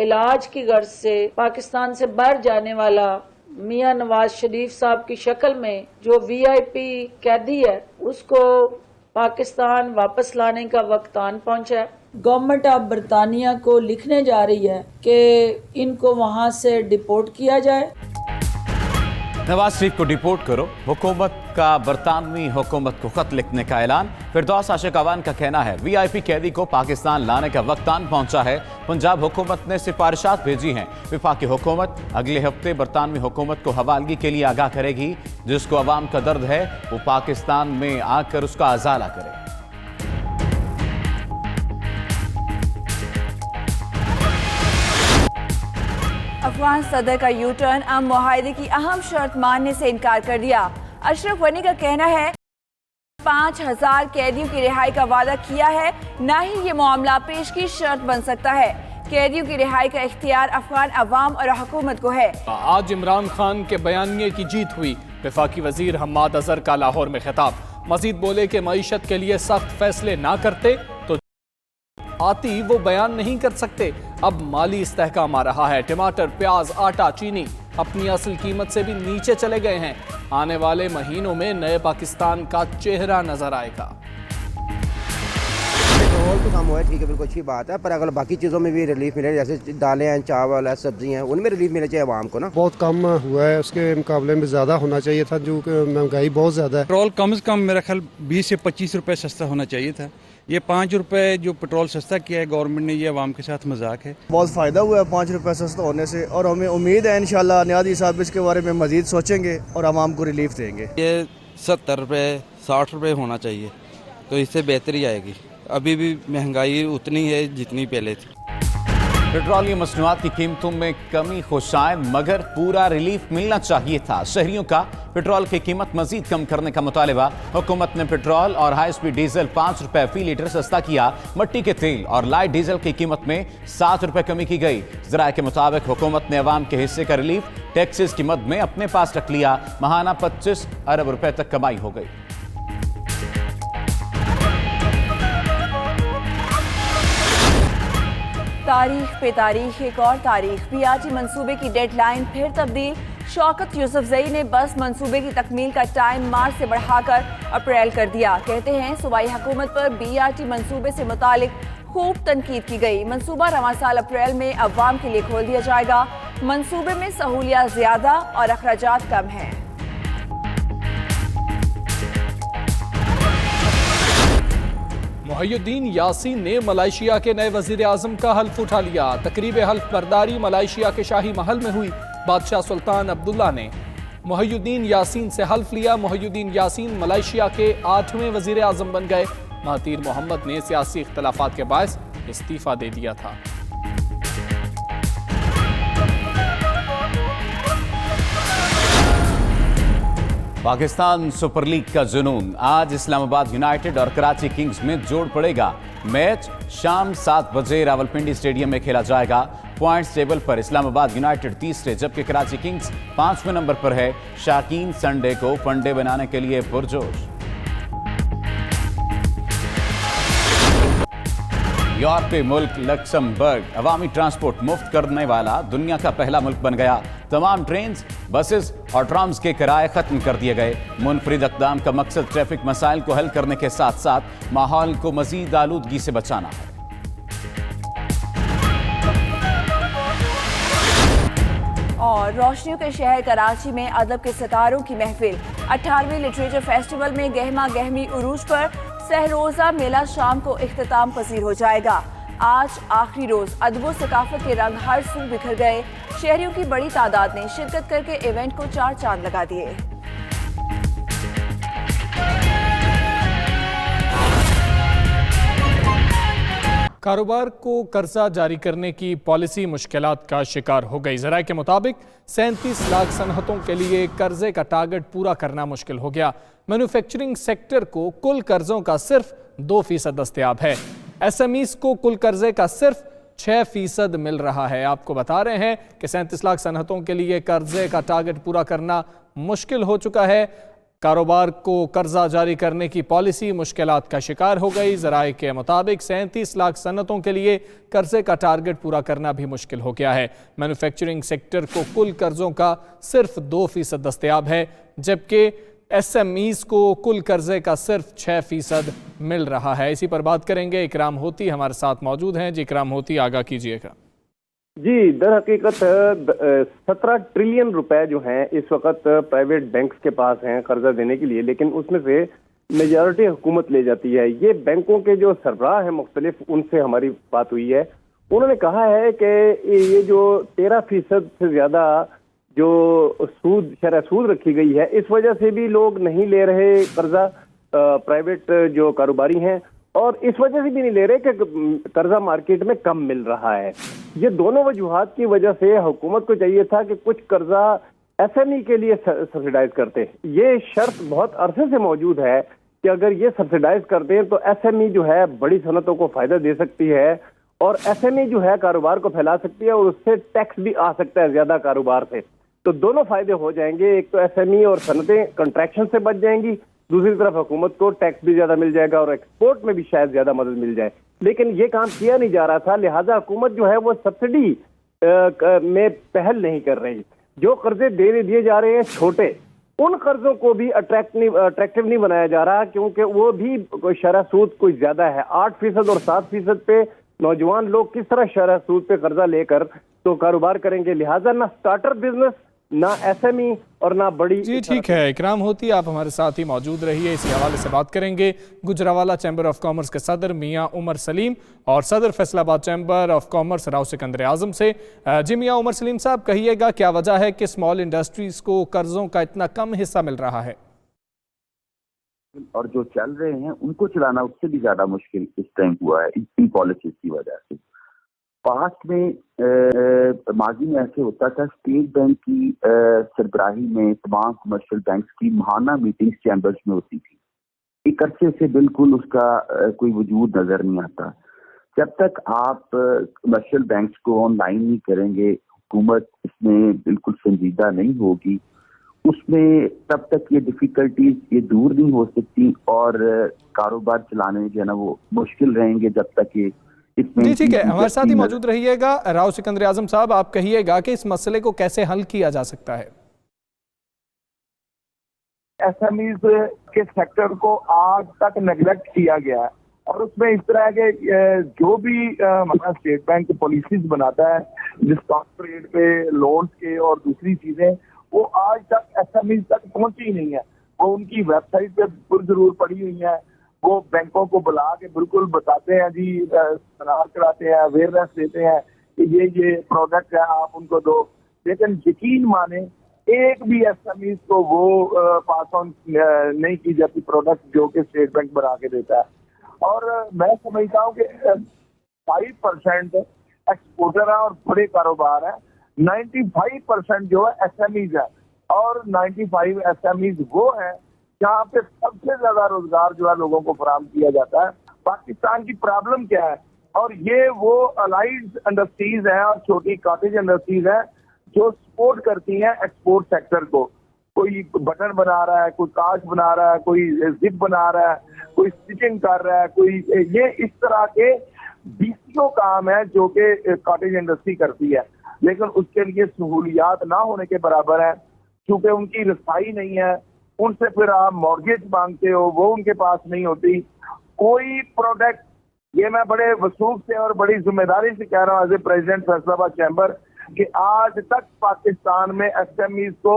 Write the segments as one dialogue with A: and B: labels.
A: इलाज की गर्ज से पाकिस्तान से बाहर जाने वाला मियां नवाज शरीफ साहब की शक्ल में जो वीआईपी कैदी है उसको पाकिस्तान वापस लाने का वक्त आन पहुंचा है। गवर्नमेंट ऑफ बरतानिया को लिखने जा रही है कि इनको वहां से डिपोर्ट किया जाए।
B: नवाज शरीफ को डिपोर्ट करो, हुकूमत का बरतानवी हुकूमत को खत लिखने का ऐलान। फिरदौस आशिक अवान का कहना है वीआईपी कैदी को पाकिस्तान लाने का वक्त आन पहुंचा है। पंजाब हुकूमत ने सिफारिशात भेजी हैं। वफाकी हुकूमत अगले हफ्ते बरतानवी हुकूमत को हवालगी के लिए आगाह करेगी। जिसको अवाम का दर्द है वो पाकिस्तान में आकर उसका अजाला करे।
C: अफगान सदर का यू टर्न, अब मुआहदे की अहम शर्त मानने से इनकार कर दिया। अशरफ गनी का कहना है 5000 कैदियों की रिहाई का वादा किया है, न ही ये मामला पेश की शर्त बन सकता है। कैदियों की रिहाई का इख्तियार अफगान अवाम और हुकूमत को है।
D: आज इमरान खान के बयानिए की जीत हुई। वफाकी वजीर हम्माद अजहर का लाहौर में खिताब। मजीद बोले कि मईशत के लिए सख्त फैसले ना करते तो आती वो बयान नहीं कर सकते। अब माली इस्तेहकाम आ रहा है। टमाटर, प्याज, आटा, चीनी अपनी असल कीमत से भी नीचे चले गए हैं। आने वाले महीनों में नए पाकिस्तान का चेहरा नजर आएगा।
E: पेट्रोल तो कम हुआ है, ठीक है, बिल्कुल अच्छी बात है, पर अगर बाकी चीज़ों में भी रिलीफ मिले, जैसे दालें हैं, चावल है, सब्जी हैं, उनमें रिलीफ मिलना चाहिए आवाम को ना।
F: बहुत कम हुआ है, उसके मुकाबले में ज़्यादा होना चाहिए था, जो महंगाई बहुत ज़्यादा है।
G: पेट्रोल कम से कम मेरा ख्याल 20 से 25 रुपए सस्ता होना चाहिए था। ये 5 रुपए जो पेट्रोल सस्ता किया है गवर्नमेंट ने, ये अवाम के साथ मजाक है।
H: बहुत फ़ायदा हुआ है 5 रुपए सस्ता होने से, और हमें उम्मीद है इंशाल्लाह नियाज़ी साहब इसके बारे में मजीद सोचेंगे और आवाम को रिलीफ देंगे।
G: ये 70 रुपए 60 रुपए होना चाहिए तो इससे बेहतरी आएगी। अभी भी महंगाई उतनी है जितनी पहले थी।
B: पेट्रोलियम मसनूआत की कीमतों में कमी खुशायन, मगर पूरा रिलीफ मिलना चाहिए था। शहरियों का पेट्रोल की कीमत मजीद कम करने का मुतालिबा। हुकूमत ने पेट्रोल और हाई स्पीड डीजल 5 रुपए फी लीटर सस्ता किया। मट्टी के तेल और लाइट डीजल की कीमत में 7 रुपए कमी की गई। ज़राए के मुताबिक हुकूमत ने अवाम के हिस्से का रिलीफ टैक्सेस की मद में अपने पास रख लिया। महाना 25 अरब रुपए तक कमाई हो गई।
C: तारीख पे तारीख, एक और तारीख। बीआरटी मंसूबे की डेडलाइन फिर तब्दील। शौकत यूसुफजई ने बस मंसूबे की तकमील का टाइम मार्च से बढ़ाकर अप्रैल कर दिया। कहते हैं सूबाई हुकूमत पर बीआरटी मंसूबे से मुतालिक खूब तनकीद की गई। मंसूबा रवां साल अप्रैल में अवाम के लिए खोल दिया जाएगा। मंसूबे में सहूलियात ज्यादा और अखराजात कम हैं।
D: मुहय्यिद्दीन यासीन ने मलेशिया के नए वजीर आजम का हल्फ उठा लिया। तकरीब हल्फ बर्दारी मलेशिया के शाही महल में हुई। बादशाह सुल्तान अब्दुल्ला ने मुहय्यिद्दीन यासीन से हल्फ लिया। मुहय्यिद्दीन यासीन मलेशिया के 8वें वजीर आजम बन गए। महातीर मोहम्मद ने सियासी इख्तलाफात के बायस इस्तीफा दे दिया था।
B: पाकिस्तान सुपर लीग का जुनून। आज इस्लामाबाद यूनाइटेड और कराची किंग्स में जोड़ पड़ेगा। मैच शाम 7 बजे रावलपिंडी स्टेडियम में खेला जाएगा। पॉइंट्स टेबल पर इस्लामाबाद यूनाइटेड तीसरे जबकि कराची किंग्स 5वें नंबर पर है। शाकीन संडे को फंडे बनाने के लिए पुरजोश। यूरोपीय मुल्क लक्समबर्ग अवामी ट्रांसपोर्ट मुफ्त करने वाला दुनिया का पहला मुल्क बन गया। तमाम ट्रेन, बसेस और ट्राम्स के किराए खत्म कर दिए गए। मुनफरिद इक़दाम का मकसद ट्रैफिक मसाइल को हल करने के साथ साथ माहौल को मजीद आलूदगी से बचाना है।
C: और रोशनियों के शहर कराची में अदब के सितारों की महफिल। 18वें लिटरेचर फेस्टिवल में गहमा गहमी उरूज पर सहरोजा मेला शाम को इख्तिताम पजीर हो जाएगा। आज आखिरी रोज अदब सकाफत के रंग हर सू बिखर गए। शहरियों की बड़ी तादाद ने शिरकत करके इवेंट को 4 चांद लगा दिए।
D: कारोबार को कर्जा जारी करने की पॉलिसी मुश्किलात का शिकार हो गई। ज़राए के मुताबिक 37 लाख सनहतों के लिए कर्जे का टारगेट पूरा करना मुश्किल हो गया। मैन्युफैक्चरिंग सेक्टर को कुल कर्जों का सिर्फ 2% दस्तयाब है। SMEs को कुल कर्जे का सिर्फ 6% मिल रहा है। आपको बता रहे हैं कि 37 लाख सनहतों के लिए कर्जे का टारगेट पूरा करना मुश्किल हो चुका है। कारोबार को कर्जा जारी करने की पॉलिसी मुश्किलात का शिकार हो गई। ज़राए के मुताबिक 37 लाख सनतों के लिए कर्जे का टारगेट पूरा करना भी मुश्किल हो गया है। मैन्युफैक्चरिंग सेक्टर को कुल कर्जों का सिर्फ 2% दस्तयाब है, जबकि SMEs को कुल कर्जे का सिर्फ 6% मिल रहा है। इसी पर बात करेंगे। इकराम होती हमारे साथ मौजूद हैं। जी इकराम होती, आगाह कीजिएगा।
I: जी, दर हकीकत 17 ट्रिलियन रुपए जो हैं इस वक्त प्राइवेट बैंक्स के पास हैं कर्जा देने के लिए, लेकिन उसमें से मेजॉरिटी हुकूमत ले जाती है। ये बैंकों के जो सरबराह हैं मुख्तलिफ, उनसे हमारी बात हुई है। उन्होंने कहा है कि ये जो 13% से ज्यादा जो शरह सूद रखी गई है, इस वजह से भी लोग नहीं ले रहे कर्जा, प्राइवेट जो कारोबारी हैं, और इस वजह से भी नहीं ले रहे कि कर्जा मार्केट में कम मिल रहा है। ये दोनों वजूहात की वजह से हुकूमत को चाहिए था कि कुछ कर्जा SME के लिए सब्सिडाइज करते। ये शर्त बहुत अरसे से मौजूद है कि अगर ये सब्सिडाइज करते हैं तो SME जो है बड़ी सनतों को फायदा दे सकती है, और SME जो है कारोबार को फैला सकती है, और उससे टैक्स भी आ सकता है ज्यादा कारोबार से। तो दोनों फायदे हो जाएंगे। एक तो SME और सनतें कंट्रैक्शन से बच जाएंगी, दूसरी तरफ हुकूमत को टैक्स भी ज्यादा मिल जाएगा और एक्सपोर्ट में भी शायद ज्यादा मदद मिल जाए। लेकिन ये काम किया नहीं जा रहा था, लिहाजा हुकूमत जो है वो सब्सिडी में पहल नहीं कर रही। जो कर्जे दिए जा रहे हैं छोटे, उन कर्जों को भी अट्रैक्टिव नहीं बनाया जा रहा, क्योंकि वो भी शरह सूद कुछ ज्यादा है। 8% और 7% पे नौजवान लोग किस तरह शरह सूद पे कर्जा लेकर तो कारोबार करेंगे। लिहाजा ना स्टार्टर बिजनेस, ना SME और ना बड़ी।
D: जी ठीक है, इकराम होती आप हमारे साथ ही मौजूद रहिए। इसी हवाले से बात करेंगे गुजरावाला चैम्बर ऑफ कॉमर्स के सदर मियां उमर सलीम और सदर Faisalabad chamber of commerce Rao Sikandar Azam से। जी मियां उमर सलीम साहब, कहिएगा क्या वजह है कि स्मॉल इंडस्ट्रीज को कर्जों का इतना कम हिस्सा मिल रहा है,
J: और जो चल रहे हैं उनको चलाना उससे भी ज्यादा मुश्किल इस टाइम हुआ है इन पॉलिसीज की वजह से। पास्ट में माजी में ऐसे होता था, स्टेट बैंक की सरबराही में तमाम कमर्शियल बैंक्स की माहाना मीटिंग्स चैम्बर्स में होती थी। एक अरसे से बिल्कुल उसका कोई वजूद नजर नहीं आता। जब तक आप कमर्शियल बैंक्स को ऑनलाइन नहीं करेंगे, हुकूमत इसमें बिल्कुल संजीदा नहीं होगी, उसमें तब तक ये डिफिकल्टीज ये दूर नहीं हो सकती, और कारोबार चलाने जो है ना वो मुश्किल रहेंगे जब तक ये।
D: जी ठीक है, हमारे साथ ही मौजूद रहिएगा। राव सिकंदर आजम साहब, आप कहिएगा कि इस मसले को कैसे हल किया जा सकता है।
K: SMEs के सेक्टर को आज तक नेग्लेक्ट किया गया है, और उसमें इस तरह के जो भी हमारा स्टेट बैंक पॉलिसीज बनाता है डिस्काउंट रेट पे लोन्स के और दूसरी चीजें, वो आज तक SMEs तक पहुंची ही नहीं है। वो उनकी वेबसाइट पे पुरजरूर पड़ी हुई है। वो बैंकों को बुला के बिल्कुल बताते हैं जी, सनार कराते हैं, अवेयरनेस देते हैं कि ये प्रोडक्ट है, आप उनको दो। लेकिन यकीन माने एक भी SMEs को वो पास ऑन नहीं की जाती प्रोडक्ट जो कि स्टेट बैंक बना के देता है। और मैं समझता हूँ कि 5% एक्सपोर्टर है और बड़े कारोबार है, 95% जो है SMEs है, और 95 SMEs वो है जहाँ पे सबसे ज्यादा रोजगार जो है लोगों को फराहम किया जाता है। पाकिस्तान की प्रॉब्लम क्या है, और ये वो अलाइड इंडस्ट्रीज हैं और छोटी कॉटेज इंडस्ट्रीज हैं जो सपोर्ट करती हैं एक्सपोर्ट सेक्टर को। कोई बटन बना रहा है, कोई कांच बना रहा है, कोई जिप बना रहा है, कोई स्टिचिंग कर रहा है, कोई ये इस तरह के 20 काम है जो कि कॉटेज इंडस्ट्री करती है। लेकिन उसके लिए सहूलियात ना होने के बराबर है, क्योंकि उनकी रसाई नहीं है। उनसे फिर आप मॉर्गेज मांगते हो, वो उनके पास नहीं होती। कोई प्रोडक्ट, ये मैं बड़े वसूख से और बड़ी जिम्मेदारी से कह रहा हूँ as a president Faisalabad chamber, कि आज तक पाकिस्तान में SMEs को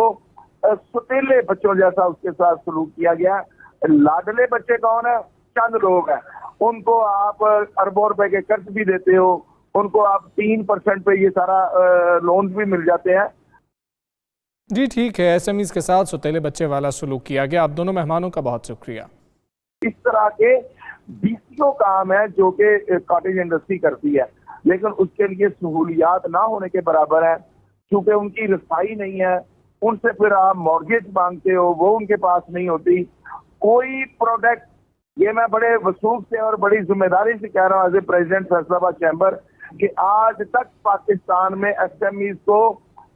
K: सुतीले बच्चों जैसा उसके साथ सलूक किया गया। लाडले बच्चे कौन है? चंद लोग हैं। उनको आप अरबों रुपए के कर्ज भी देते हो, उनको आप 3% पे ये सारा लोन भी मिल जाते हैं।
D: जी ठीक है, SMEs के साथ सुतीले बच्चे वाला सलूक किया गया। आप दोनों मेहमानों का बहुत शुक्रिया।
K: इस तरह के 20 काम है जो कि कॉटेज इंडस्ट्री करती है, लेकिन उसके लिए सहूलियात ना होने के बराबर है, क्योंकि उनकी रसाई नहीं है। उनसे फिर आप मॉर्गेज मांगते हो, वो उनके पास नहीं होती। कोई प्रोडक्ट, ये मैं बड़े वसूख से और बड़ी जिम्मेदारी से कह रहा हूँ as a president Faisalabad chamber, कि आज तक पाकिस्तान में SMEs को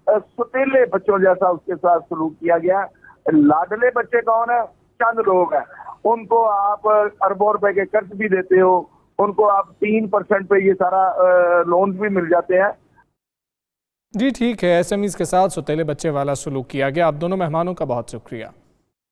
K: सुतीले बच्चों जैसा उसके साथ सलूक किया गया। लाडले बच्चे कौन है? चंद लोग हैं, उनको आप अरबों रुपए के कर्ज भी देते हो, उनको आप 3% पे ये सारा लोन भी मिल जाते हैं।
D: जी ठीक है, एसएमईज के साथ सौतेले बच्चे वाला सलूक किया गया। आप दोनों मेहमानों का बहुत शुक्रिया।